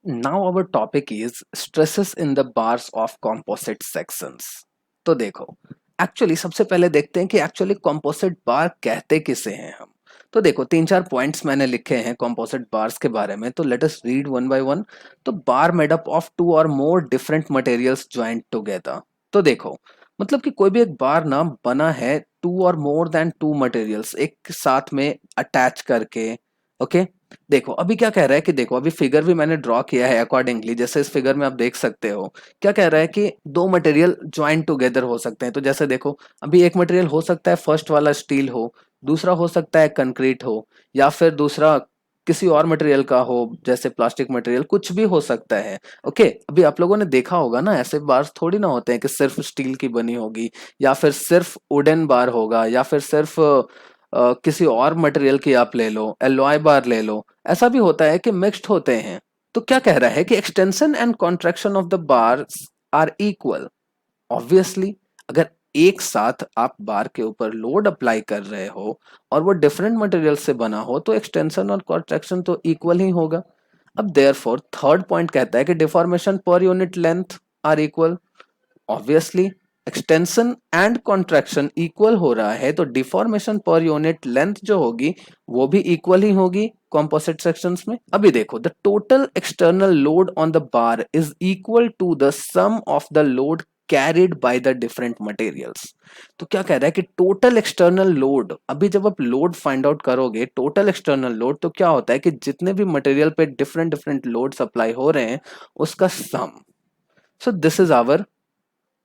Now our topic is stresses in the bars of composite sections. तो देखो, actually सबसे पहले देखते हैं कि एक्चुअली composite बार कहते किसे हैं हम। तो देखो, तीन चार पॉइंट्स मैंने लिखे हैं composite बार्स के बारे में, तो let us read one by one. तो बार मेड अप ऑफ टू और more different materials joint together. तो देखो, मतलब कि कोई भी एक बार ना बना है टू और मोर देन टू मटेरियल्स एक साथ में अटैच करके। ओके, देखो अभी क्या कह रहा है कि देखो, अभी फिगर भी मैंने ड्रॉ किया है अकॉर्डिंगली, जैसे इस फिगर में आप देख सकते हो। क्या कह रहा है कि दो मटेरियल ज्वाइन टुगेदर हो सकते हैं। तो जैसे देखो, अभी एक मटेरियल हो सकता है फर्स्ट वाला स्टील हो, दूसरा हो सकता है कंक्रीट हो, या फिर दूसरा किसी और मटेरियल का हो, जैसे प्लास्टिक मटेरियल, कुछ भी हो सकता है। ओके, अभी आप लोगों ने देखा होगा ना, ऐसे बार थोड़ी ना होते हैं कि सिर्फ स्टील की बनी होगी, या फिर सिर्फ वुडन बार होगा, या फिर सिर्फ किसी और मटेरियल की आप ले लो, एलॉय बार ले लो। ऐसा भी होता है कि मिक्स्ड होते हैं। तो क्या कह रहा है कि extension and contraction of the bars are equal. Obviously, अगर एक साथ आप बार के ऊपर लोड अप्लाई कर रहे हो और वो डिफरेंट मटेरियल से बना हो, तो एक्सटेंशन और कॉन्ट्रैक्शन तो इक्वल ही होगा। अब देयरफॉर थर्ड पॉइंट कहता है कि deformation per unit length are equal. Obviously, extension and contraction equal हो रहा है, तो डिफॉर्मेशन पर यूनिट लेंथ जो होगी वो भी इक्वल ही होगी कॉम्पोजिट सेक्शंस में। अभी देखो, the total external load on the bar is equal to the sum of the load carried by the different materials. तो क्या कह रहा है कि टोटल एक्सटर्नल लोड, अभी जब आप लोड फाइंड आउट करोगे टोटल एक्सटर्नल लोड, तो क्या होता है कि जितने भी मटेरियल पे डिफरेंट डिफरेंट लोड अप्लाई हो रहे हैं उसका sum. So this is our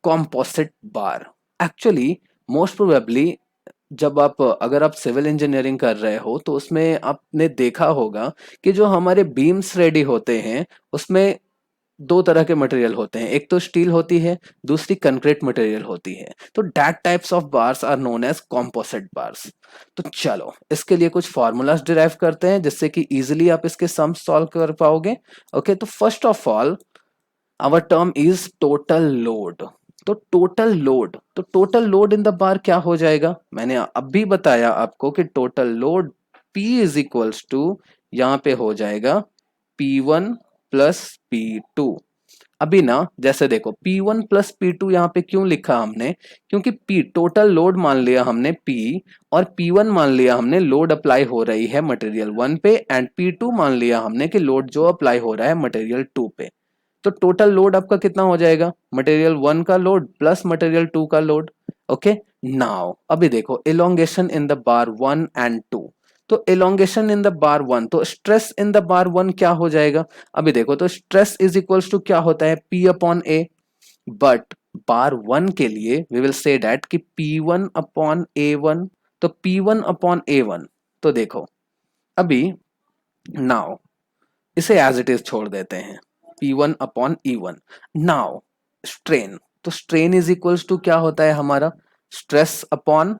composite bar. Actually, most probably जब आप, अगर आप सिविल इंजीनियरिंग कर रहे हो तो उसमें आपने देखा होगा कि जो हमारे बीम्स रेडी होते हैं उसमें दो तरह के मटेरियल होते हैं, एक तो स्टील होती है, दूसरी कंक्रीट मटेरियल होती है। तो that types of bars are known as composite bars. तो चलो, इसके लिए कुछ फॉर्मूलाज डिराइव करते हैं जिससे कि इजीली आप इसके सम्स सॉल्व कर पाओगे। ओके, तो first of all our term is total load. तो total load in the bar क्या हो जाएगा, मैंने अभी बताया आपको कि total load P is equals to, यहां पे हो जाएगा P1 प्लस P2। अभी ना, जैसे देखो, P1 प्लस P2 यहाँ पे क्यों लिखा हमने, क्योंकि P टोटल लोड मान लिया हमने P, और P1 मान लिया हमने लोड अप्लाई हो रही है मटेरियल 1 पे, एंड P2 मान लिया हमने कि लोड जो अप्लाई हो रहा है मटेरियल 2 पे। तो टोटल लोड आपका कितना हो जाएगा, मटेरियल 1 का लोड प्लस मटेरियल 2 का लोड। ओके, नाउ अभी देखो, elongation in the bar 1 and 2। तो इलोंगेशन इन द बार 1, तो स्ट्रेस इन द बार 1 क्या हो जाएगा। अभी देखो, तो स्ट्रेस इज इक्वल्स टू क्या होता है, P अपॉन ए। बट बार 1 के लिए वी विल से दैट कि P1 अपॉन A1। तो P1 अपॉन A1, तो देखो अभी, नाउ इसे एज इट इज छोड़ देते हैं, P1 upon E1। Now strain, तो स्ट्रेन इज इक्वल्स टू क्या होता है हमारा, स्ट्रेस अपॉन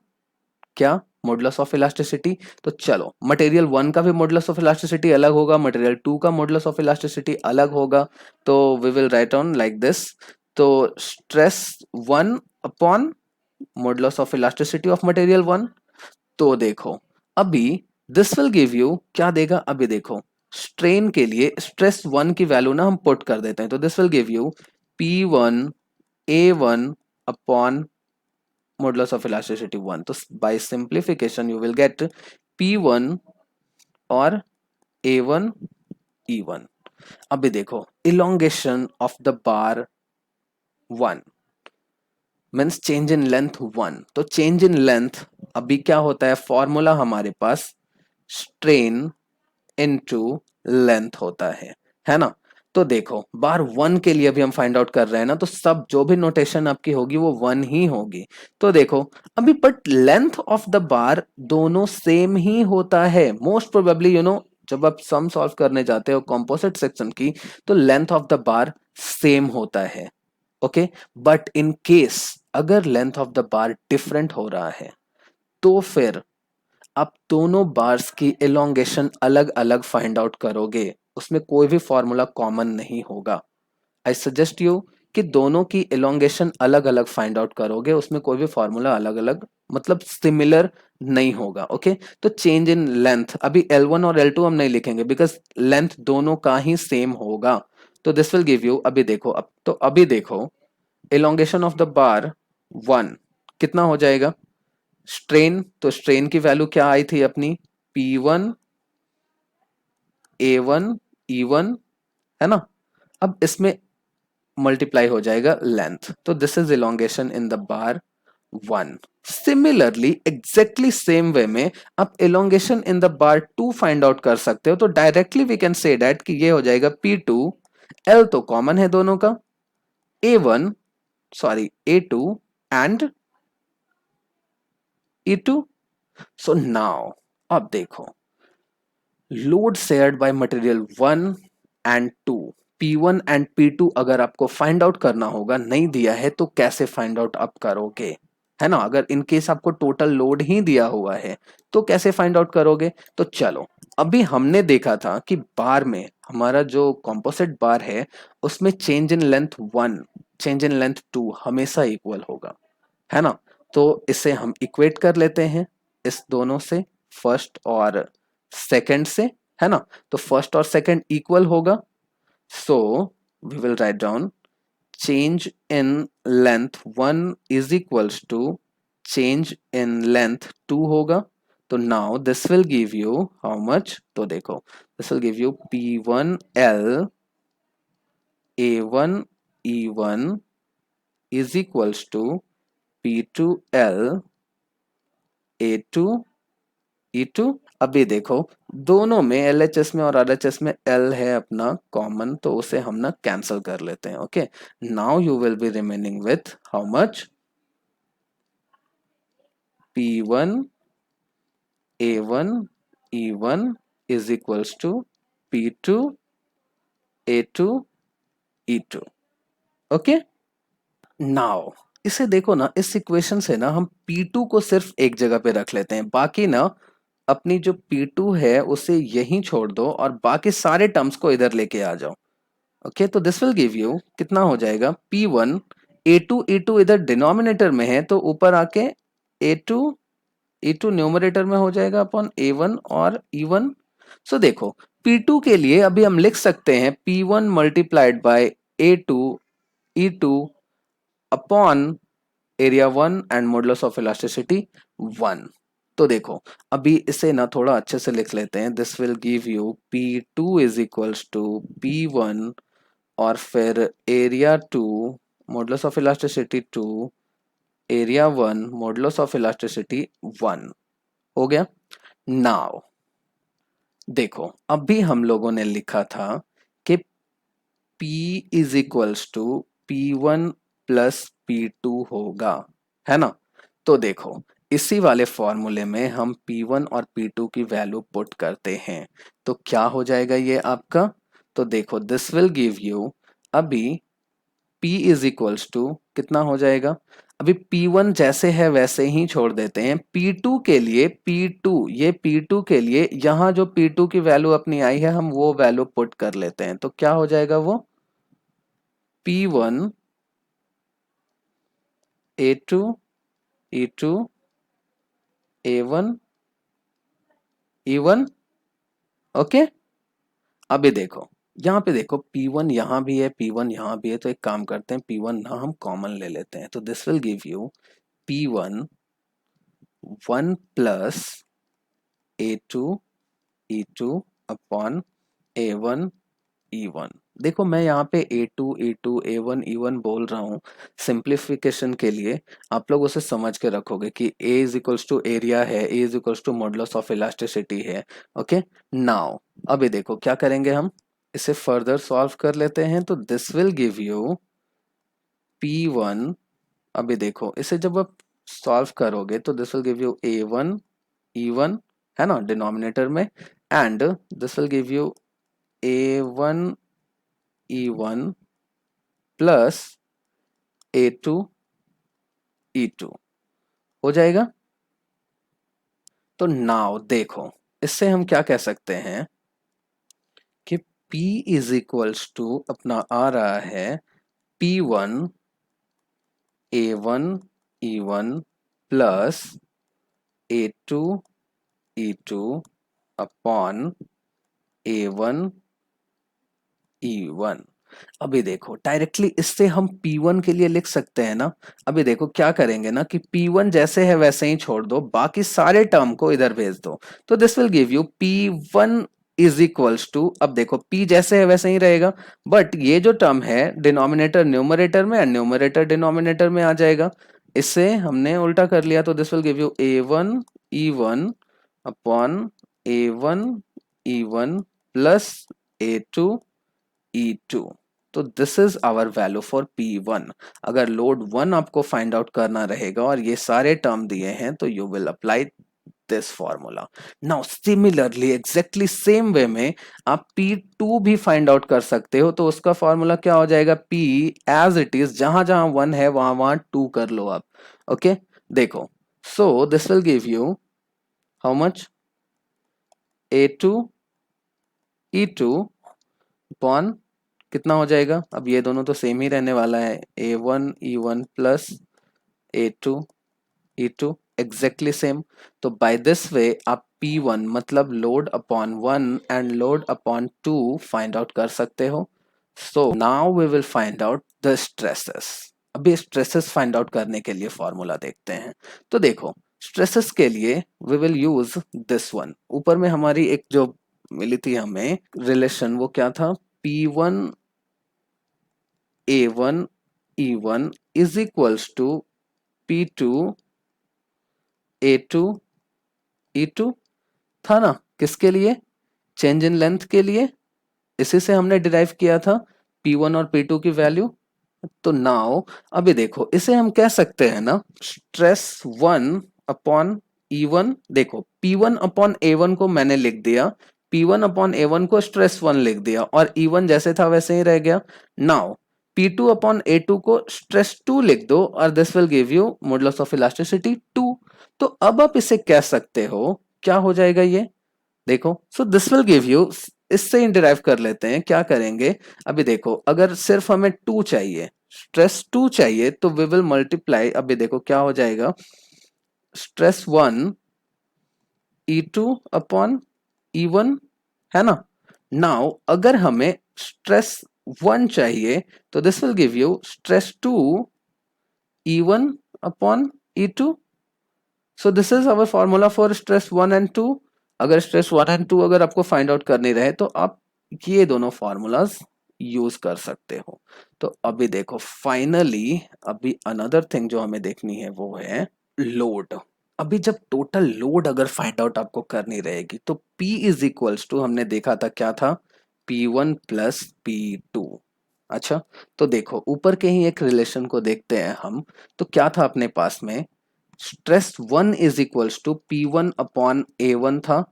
क्या, मॉडुलस ऑफ इलास्टिसिटी। तो चलो, मटेरियल 1 का भी मॉडुलस ऑफ इलास्टिसिटी अलग होगा, मटेरियल 2 का मॉडुलस ऑफ इलास्टिसिटी अलग होगा। तो we will write on like this. तो stress 1 upon modulus of elasticity of material 1। तो देखो अभी, दिस विल गिव यू क्या देगा, अभी देखो, स्ट्रेन के लिए स्ट्रेस 1 की वैल्यू ना हम पुट कर देते हैं, तो this will give you P1 A1 upon modulus of elasticity 1। तो by simplification you will get P1 और A1 E1। अभी देखो, elongation of the bar 1 means change in length 1। तो चेंज इन लेंथ अभी क्या होता है, फॉर्मूला हमारे पास स्ट्रेन इनटू लेंथ होता है ना। तो देखो, बार 1 के लिए अभी हम फाइंड आउट कर रहे हैं ना, तो सब जो भी नोटेशन आपकी होगी वो 1 ही होगी। तो देखो अभी, but length of the bar दोनों सेम ही होता है मोस्ट प्रोबेबली, जब आप सम सॉल्व करने जाते हो कॉम्पोजिट सेक्शन की, तो length of the bar same होता है। ओके, बट इन केस अगर length of the bar different हो रहा है, तो फिर आप दोनों बार्स की एलोंगेशन अलग अलग फाइंड आउट करोगे, उसमें कोई भी फॉर्मूला कॉमन नहीं होगा। आई सजेस्ट यू कि दोनों की एलोंगेशन अलग अलग फाइंड आउट करोगे, उसमें कोई भी फॉर्मूला अलग अलग, मतलब सिमिलर नहीं होगा। ओके, तो चेंज इन लेंथ, अभी L1 और L2 हम नहीं लिखेंगे बिकॉज लेंथ दोनों का ही सेम होगा। तो दिस विल गिव यू, अभी देखो, अब तो अभी देखो एलोंगेशन ऑफ द बार 1 कितना हो जाएगा, स्ट्रेन, तो स्ट्रेन की वैल्यू क्या आई थी अपनी, P1 A1 E1, है ना। अब इसमें मल्टीप्लाई हो जाएगा लेंथ, तो this is elongation in the bar 1। Similarly exactly same way में आप elongation in the bar 2 find out कर सकते हो। तो directly we can say that कि ये हो जाएगा P2, L तो कॉमन है दोनों का, A1 sorry A2 and E2। So now अब देखो, load shared by material 1 and 2, P1 and P2 अगर आपको फाइंड आउट करना होगा, नहीं दिया है तो कैसे फाइंड आउट आप करोगे, है ना। अगर इन केस आपको टोटल लोड ही दिया हुआ है तो कैसे फाइंड आउट करोगे। तो चलो, अभी हमने देखा था कि बार में हमारा जो कॉम्पोजिट बार है उसमें change in length 1 change in length 2 हमेशा इक्वल होगा, है ना। तो इसे हम इक्वेट कर लेते हैं इस दोनों से, फर्स्ट और सेकंड से, है ना। तो फर्स्ट और सेकंड इक्वल होगा, so we will write down change in length 1 is equals to change in length 2 होगा। तो now this will give you how much, तो देखो this will give you P1L A1 E1 is equals to P2L A2 E2। अभी देखो दोनों में LHS में और RHS में L है अपना कॉमन, तो उसे हम ना कैंसिल कर लेते हैं। Okay, now you will be remaining with how much, P1 A1 E1 is equals to P2 A2 E2। Okay, now इसे देखो ना, इस इक्वेशन से ना हम P2 को सिर्फ एक जगह पे रख लेते हैं, बाकी ना अपनी जो P2 है उसे यहीं छोड़ दो और बाकी सारे टर्म्स को इधर लेके आ जाओ। ओके, तो दिस विल गिव यू कितना हो जाएगा, P1 A2 E2 इधर डिनोमिनेटर में है तो ऊपर आके A2 E2 न्यूमरेटर में हो जाएगा अपॉन A1 और E1। सो देखो P2 के लिए अभी हम लिख सकते हैं P1 multiplied by A2 E2 upon area 1 and modulus of elasticity 1। तो देखो अभी इसे ना थोड़ा अच्छे से लिख लेते हैं, this will give you P2 is equals to P1 और फिर area 2 modulus of elasticity 2 area 1 modulus of elasticity 1 हो गया। नाउ देखो अभी हम लोगों ने लिखा था कि P is equals to P1 plus P2 होगा, है ना। तो देखो इसी वाले फॉर्मूले में हम P1 और P2 की वैल्यू पुट करते हैं तो क्या हो जाएगा ये आपका, तो देखो दिस विल गिव यू, अभी P इज इक्वल्स टू कितना हो जाएगा, अभी P1 जैसे है वैसे ही छोड़ देते हैं, P2 के लिए P2 ये P2 के लिए यहाँ जो P2 की वैल्यू अपनी आई है हम वो वैल्यू पुट कर लेते हैं, तो क्या हो जाएगा वो P1 A2 E2 A1 E1। Okay, अभी देखो यहाँ पे देखो P1 यहाँ भी है P1 यहाँ भी है, तो एक काम करते हैं P1 ना हम कॉमन ले लेते हैं, तो this will give you P1 1 plus A2 E2 upon A1 E1। देखो मैं यहाँ पे A2 E2 A1 E1 बोल रहा हूँ सिंप्लीफिकेशन के लिए, आप लोग उसे समझ के रखोगे कि A is equals to area है, A is equals to modulus of elasticity है। ओके, नाउ अभी देखो क्या करेंगे, हम इसे फर्दर सॉल्व कर लेते हैं, तो this will give you P1, अभी देखो इसे जब आप सॉल्व करोगे तो this will give you A1 E1, है ना डिनोमिनेटर में, and this will give you A1 E1 plus A2 E2 हो जाएगा। तो नाउ देखो इससे हम क्या कह सकते हैं कि P इज इक्वल्स टू अपना आ रहा है P1 A1 E1 plus A2 E2 upon A1 E1। अभी देखो डायरेक्टली इससे हम P1 के लिए लिख सकते हैं ना। अभी देखो क्या करेंगे ना कि P1 जैसे है वैसे ही छोड़ दो, बाकी सारे टर्म को इधर भेज दो। तो this will give you P1 is equals to, अब देखो P जैसे है वैसे ही रहेगा, बट ये जो टर्म है डिनोमिनेटर न्यूमरेटर में एंड न्यूमरेटर डिनोमिनेटर में आ जाएगा। इससे हमने उल्टा कर लिया, तो this will give you A1 E1 upon A1 E1 plus A2 E2। तो this is our value for P1। अगर लोड 1 आपको फाइंड आउट करना रहेगा और ये सारे टर्म दिए हैं तो you will apply this formula. Now similarly exactly same way में आप P2 भी फाइंड आउट कर सकते हो। तो उसका फॉर्मूला क्या हो जाएगा, P एज इट इज, जहां जहां 1 है वहां वहां 2 कर लो आप। ओके देखो, so this will give you how much, A2 E2 upon कितना हो जाएगा, अब ये दोनों तो सेम ही रहने वाला है, A1 E1 plus A2 E2 exactly same. तो बाय दिस वे आप P1 मतलब load upon 1 and load upon 2 find out कर सकते हो। So now we will find out the stresses. अभी स्ट्रेसेस फाइंड आउट करने के लिए फॉर्मूला देखते हैं। तो देखो स्ट्रेसेस के लिए we will use this one. ऊपर में हमारी एक जो मिली थी हमें रिलेशन, वो क्या था, P1 A1 E1 is equals to P2 A2 E2 था ना। किसके लिए, चेंज इन लेंथ के लिए। इसी से हमने डिराइव किया था P1 और P2 की वैल्यू। तो नाउ अभी देखो इसे हम कह सकते हैं ना स्ट्रेस 1 अपॉन E1। देखो P1 अपॉन A1 को मैंने लिख दिया, P1 अपॉन A1 को स्ट्रेस 1 लिख दिया और E1 जैसे था वैसे ही रह गया। नाउ P2 अपॉन A2 को स्ट्रेस 2 लिख दो और this will give you modulus of elasticity 2। तो अब आप इसे कह सकते हो, क्या हो जाएगा ये देखो, so this will give you, इससे डिराइव कर लेते हैं। क्या करेंगे, अभी देखो अगर सिर्फ हमें 2 चाहिए, स्ट्रेस 2 चाहिए, तो वी विल मल्टीप्लाई। अभी देखो क्या हो जाएगा, स्ट्रेस 1 E2 अपॉन E1 है ना। नाउ अगर हमें स्ट्रेस 1 चाहिए तो this will give you stress 2 E1 upon E2। So this is our formula for stress 1 and 2। अगर स्ट्रेस 1 एंड 2 अगर आपको फाइंड आउट करनी रहे तो आप ये दोनों फॉर्मूलाज यूज कर सकते हो। तो अभी देखो फाइनली अभी अनदर थिंग जो हमें देखनी है वो है लोड। अभी जब टोटल लोड अगर फाइंड आउट आपको करनी रहेगी तो P इज इक्वल्स टू, हमने देखा था क्या था, P1 प्लस P2। अच्छा तो देखो ऊपर के ही एक रिलेशन को देखते हैं हम। तो क्या था अपने पास में, stress 1 is equals to P1 upon A1 था,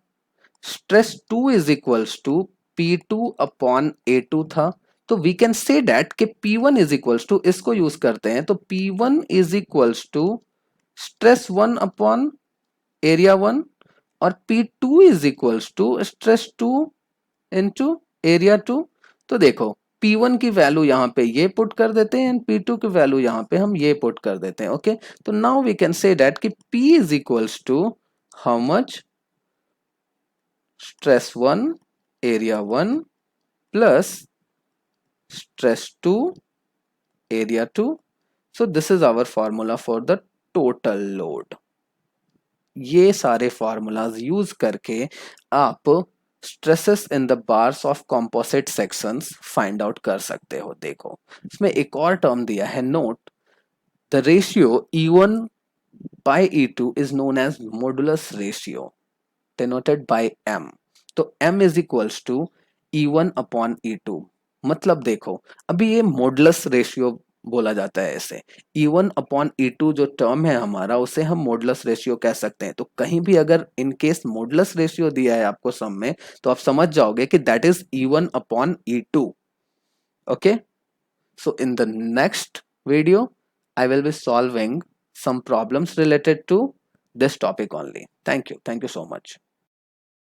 stress 2 is equals to P2 upon A2 था। तो वी कैन से दैट कि P1 इज इक्वल्स टू, इसको यूज करते हैं तो P1 is equals to stress 1 upon area 1 और P2 is equals to stress 2 into area 2। तो देखो P1 की वैल्यू यहाँ पे ये पुट कर देते हैं एंड P2 की वैल्यू यहाँ पे हम ये पुट कर देते हैं। ओके तो now we can say that कि P is equals to how much, stress 1 area 1 plus stress 2 area 2। So this is our formula for the total load. ये सारे फॉर्मूलाज यूज करके आप stresses in the bars of composite sections find out कर सकते हो। देखो इसमें एक और टर्म दिया है, note the ratio E1 by E2 is known as modulus ratio denoted by M। तो M is equals to E1 upon E2। मतलब देखो अभी ये मॉडुलस रेशियो बोला जाता है इसे, E1 अपॉन E2 जो टर्म है हमारा उसे हम मॉडुलस रेशियो कह सकते हैं। तो कहीं भी अगर इन केस मॉडुलस रेशियो दिया है आपको सम में तो आप समझ जाओगे कि that is E1 upon E2। Okay so in the next video I will be solving some problems related to this topic only. Thank you so much.